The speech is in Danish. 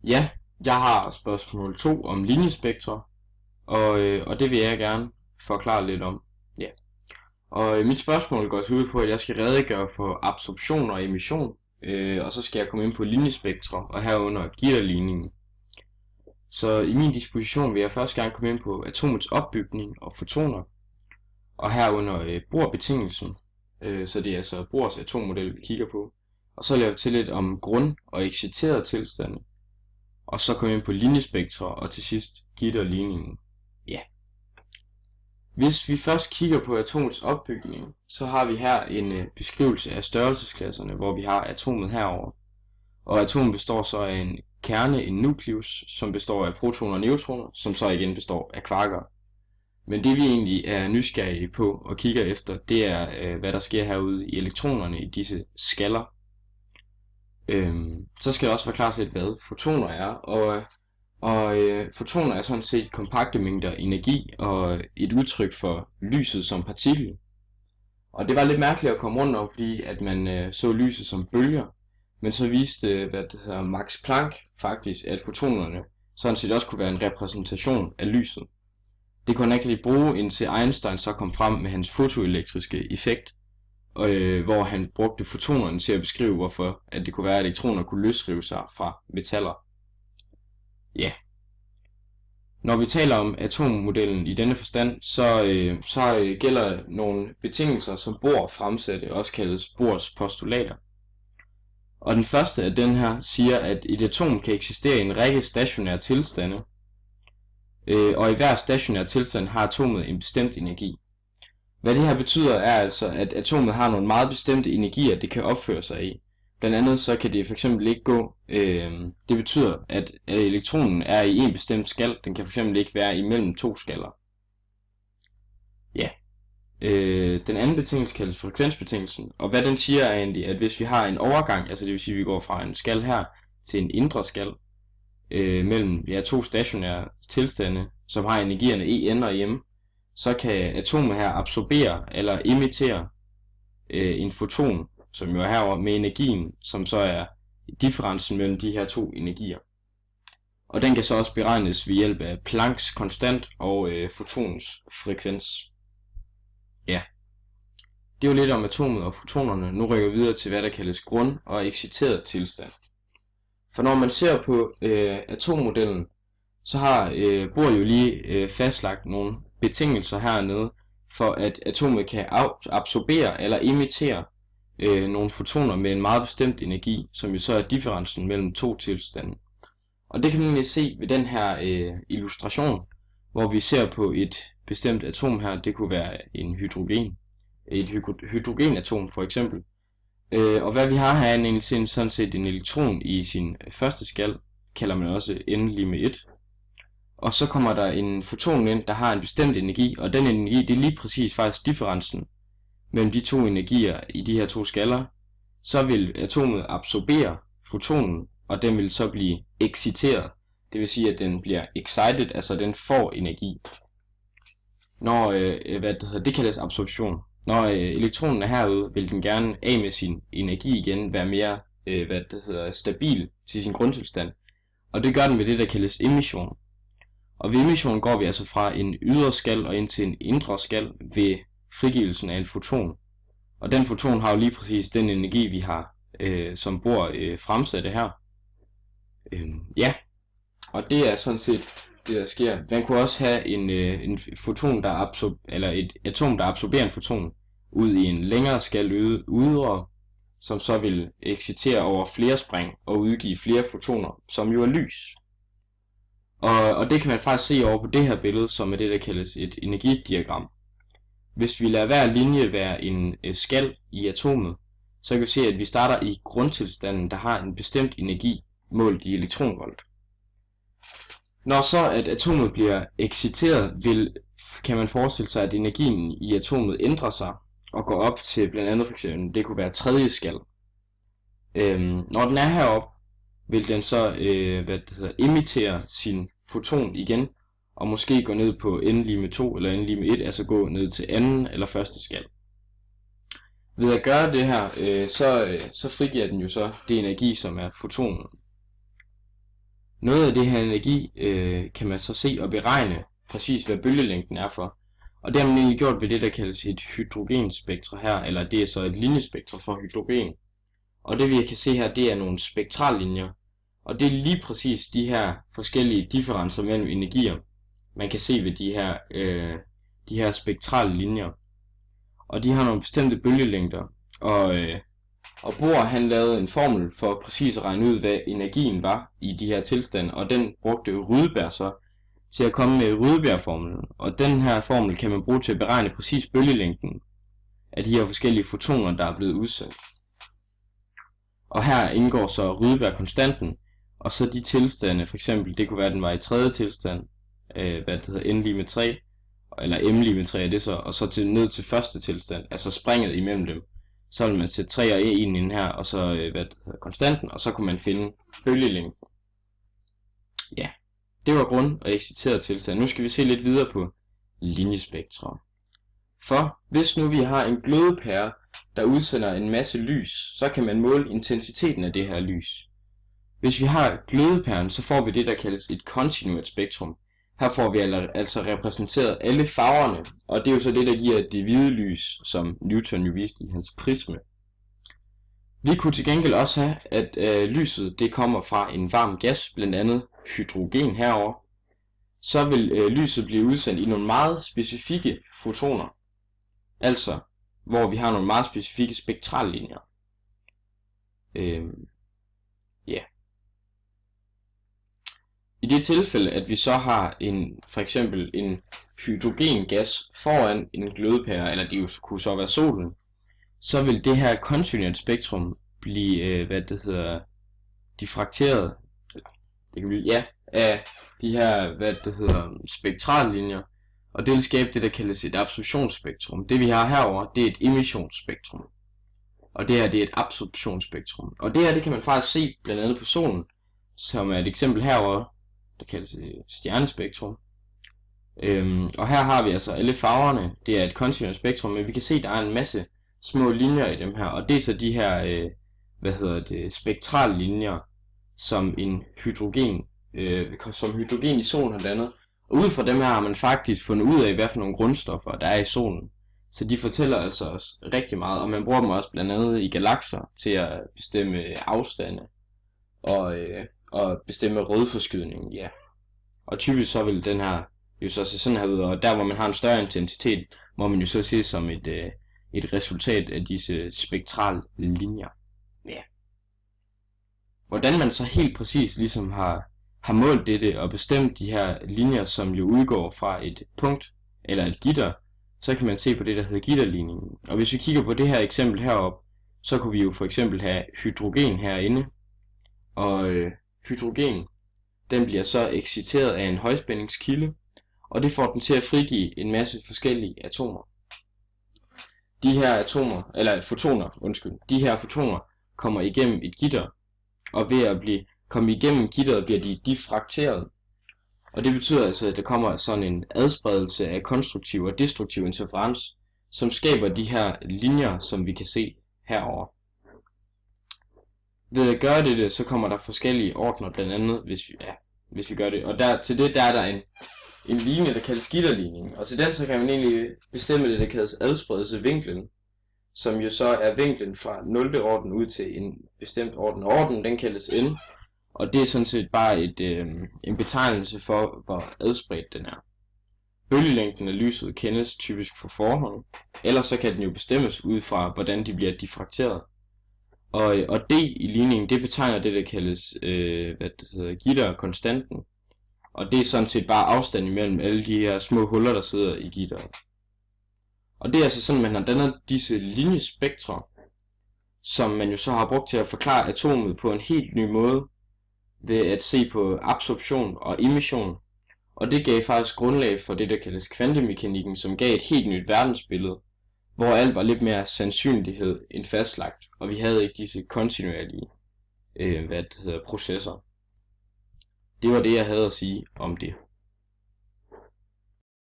Ja, jeg har spørgsmål 2 om linjespektre, og det vil jeg gerne forklare lidt om. Ja. Og mit spørgsmål går ud på, at jeg skal redegøre for absorption og emission, og så skal jeg komme ind på linjespektre og herunder gitterligningen. Så i min disposition vil jeg først gerne komme ind på atomets opbygning og fotoner, og herunder Bohr-betingelsen, så det er altså Bohrs atommodel, vi kigger på. Og så laver jeg til lidt om grund- og exciterede tilstande, og så komme ind på linjespektre og til sidst gitterligningen. Ja. Hvis vi først kigger på atomets opbygning, så har vi her en beskrivelse af størrelsesklasserne, hvor vi har atomet herover. Og atomet består så af en kerne, en nukleus, som består af protoner og neutroner, som så igen består af kvarker. Men det vi egentlig er nysgerrige på og kigger efter, det er hvad der sker herude i elektronerne i disse skaller. Så skal jeg også forklare lidt, hvad fotoner er, og fotoner er sådan set kompakte mængder energi og et udtryk for lyset som partikel. Og det var lidt mærkeligt at komme rundt om, fordi at man så lyset som bølger, men så viste Max Planck faktisk, at fotonerne sådan set også kunne være en repræsentation af lyset. Det kunne han ikke lige bruge, indtil Einstein så kom frem med hans fotoelektriske effekt, hvor han brugte fotonerne til at beskrive, hvorfor at det kunne være, at elektroner kunne løsrive sig fra metaller. Ja. Når vi taler om atommodellen i denne forstand, så gælder nogle betingelser, som Bohr fremsatte, også kaldes Bohrs postulater. Og den første af den her siger, at et atom kan eksistere i en række stationære tilstande, og i hver stationær tilstand har atomet en bestemt energi. Hvad det her betyder er altså, at atomet har nogle meget bestemte energier, det kan opføre sig i. Blandt andet så kan det for eksempel ikke gå, det betyder, at elektronen er i en bestemt skal, den kan for eksempel ikke være imellem to skaller. Ja. Den anden betingelse kaldes frekvensbetingelsen, og hvad den siger er egentlig, at hvis vi har en overgang, altså det vil sige, at vi går fra en skal her til en indre skal, mellem to stationære tilstande, som har energierne En og M, så kan atomet her absorbere eller emittere en foton, som jo er herover med energien, som så er differencen mellem de her to energier. Og den kan så også beregnes ved hjælp af Plancks konstant og fotonens frekvens. Ja, det er jo lidt om atomet og fotonerne. Nu rykker vi videre til hvad der kaldes grund- og exciteret tilstand. For når man ser på atommodellen, så har Bohr jo lige fastlagt nogle betingelser hernede, for at atomet kan absorbere eller emittere nogle fotoner med en meget bestemt energi, som jo så er differencen mellem to tilstande. Og det kan man lige se ved den her illustration, hvor vi ser på et bestemt atom her. Det kunne være en et hydrogenatom for eksempel. Og hvad vi har her er sådan set en elektron i sin første skal, kalder man også N lig med 1. Og så kommer der en foton ind, der har en bestemt energi, og den energi, det er lige præcis faktisk differencen mellem de to energier i de her to skaller. Så vil atomet absorbere fotonen, og den vil så blive exciteret. Det vil sige, at den bliver excited, altså den får energi. Når, det kaldes absorption. Når elektronen er herude, vil den gerne af med sin energi igen, være mere stabil til sin grundtilstand. Og det gør den ved det, der kaldes emission. Og ved emission går vi altså fra en ydre skal og ind til en indre skal ved frigivelsen af en foton. Og den foton har jo lige præcis den energi, vi har, som Bohr fremsatte her. Ja, og det er sådan set det, der sker. Man kunne også have en foton, eller et atom, der absorberer en foton ud i en længere skal ydre, som så vil excitere over flere spring og udgive flere fotoner, som jo er lys. Og det kan man faktisk se over på det her billede, som er det, der kaldes et energidiagram. Hvis vi lader hver linje være en skal i atomet, så kan vi se, at vi starter i grundtilstanden, der har en bestemt energi målt i elektronvolt. Når så at atomet bliver exciteret, kan man forestille sig, at energien i atomet ændrer sig og går op til blandt andet for eksempel, det kunne være tredje skal. Når den er heroppe, vil den så emittere sin foton igen, og måske gå ned på n lig med 2 eller n lig med 1, altså gå ned til anden eller første skal. Ved at gøre det her, så frigiver den jo så det energi, som er fotonen. Noget af det her energi kan man så se og beregne præcis, hvad bølgelængden er for. Og det har man egentlig gjort ved det, der kaldes et hydrogenspektre her, eller det er så et linjespektre for hydrogen. Og det vi kan se her, det er nogle spektrallinjer. Og det er lige præcis de her forskellige differencer mellem energier, man kan se ved de her spektrale linjer. Og de har nogle bestemte bølgelængder. Og Bohr han lavede en formel for præcis at regne ud, hvad energien var i de her tilstande, og den brugte Rydberg så til at komme med Rydberg-formlen. Og den her formel kan man bruge til at beregne præcis bølgelængden af de her forskellige fotoner, der er blevet udsendt. Og her indgår så Rydberg-konstanten, og så de tilstande, for eksempel det kunne være, at den var i tredje tilstand, hvad det hedder, n lige med 3, eller m lige med 3 er det så, og så ned til første tilstand, altså springet imellem dem. Så vil man sætte 3 og 1 ind her, og så hvad det hedder, konstanten, og så kunne man finde bølgelængden. Ja, det var grund- og exciteret tilstand. Nu skal vi se lidt videre på linjespektre. For hvis nu vi har en glødepære, der udsender en masse lys, så kan man måle intensiteten af det her lys. Hvis vi har glødepæren, så får vi det, der kaldes et kontinuert spektrum. Her får vi altså repræsenteret alle farverne, og det er jo så det, der giver det hvide lys, som Newton jo viste i hans prisme. Vi kunne til gengæld også have, at lyset det kommer fra en varm gas, blandt andet hydrogen herover. Så vil lyset blive udsendt i nogle meget specifikke fotoner, altså hvor vi har nogle meget specifikke spektrallinjer. Ja. I det tilfælde, at vi så har for eksempel en hydrogengas foran en glødepære, eller det kunne så være solen, så vil det her kontinuert spektrum blive, diffrakteret, det kan blive, af de her, spektrallinjer, og det vil skabe det, der kaldes et absorptionsspektrum. Det vi har herover, det er et emissionsspektrum, og det her, det er et absorptionsspektrum. Og det her, det kan man faktisk se blandt andet på solen, som er et eksempel herover, der kaldes et stjernespektrum. Og her har vi altså alle farverne, det er et kontinuert spektrum, men vi kan se, at der er en masse små linjer i dem her, og det er så de her, spektrallinjer, som hydrogen i solen har dannet. Og ud fra dem her har man faktisk fundet ud af, hvad for nogle grundstoffer der er i solen. Så de fortæller altså os rigtig meget, og man bruger dem også blandt andet i galakser til at bestemme afstande og bestemme rødforskydningen, ja. Og typisk så vil den her jo så se sådan her ud, og der hvor man har en større intensitet, må man jo så se som et resultat af disse spektrale linjer. Ja. Hvordan man så helt præcis ligesom har målt dette og bestemt de her linjer, som jo udgår fra et punkt eller et gitter, så kan man se på det, der hedder gitterligningen. Og hvis vi kigger på det her eksempel heroppe, så kunne vi jo for eksempel have hydrogen herinde, og hydrogen, den bliver så exciteret af en højspændingskilde, og det får den til at frigive en masse forskellige atomer. De her fotoner kommer igennem et gitter, og ved at komme igennem gitteret bliver de diffrakteret. Og det betyder altså, at der kommer sådan en adspredelse af konstruktiv og destruktiv interferens, som skaber de her linjer, som vi kan se herover. Ved at gøre det, så kommer der forskellige ordner, blandt andet hvis vi gør det. Og der er der en linje, der kaldes gitterligningen. Og til den så kan man egentlig bestemme det, der kaldes adspredelsesvinklen, som jo så er vinklen fra 0. orden ud til en bestemt orden. Ordenen den kaldes n, og det er sådan set bare en betegnelse for, hvor adspredt den er. Bølgelængden af lyset kendes typisk på forhånd, ellers så kan den jo bestemmes ud fra, hvordan de bliver diffrakteret. Og d i ligningen, det betegner det, der kaldes gitterkonstanten. Og det er sådan set bare afstanden imellem alle de her små huller, der sidder i gitteret. Og det er altså sådan, man har dannet disse linjespektre, som man jo så har brugt til at forklare atomet på en helt ny måde, ved at se på absorption og emission. Og det gav faktisk grundlag for det, der kaldes kvantemekanikken, som gav et helt nyt verdensbillede, hvor alt var lidt mere sandsynlighed end fastlagt, og vi havde ikke disse kontinuerlige processer. Det var det, jeg havde at sige om det.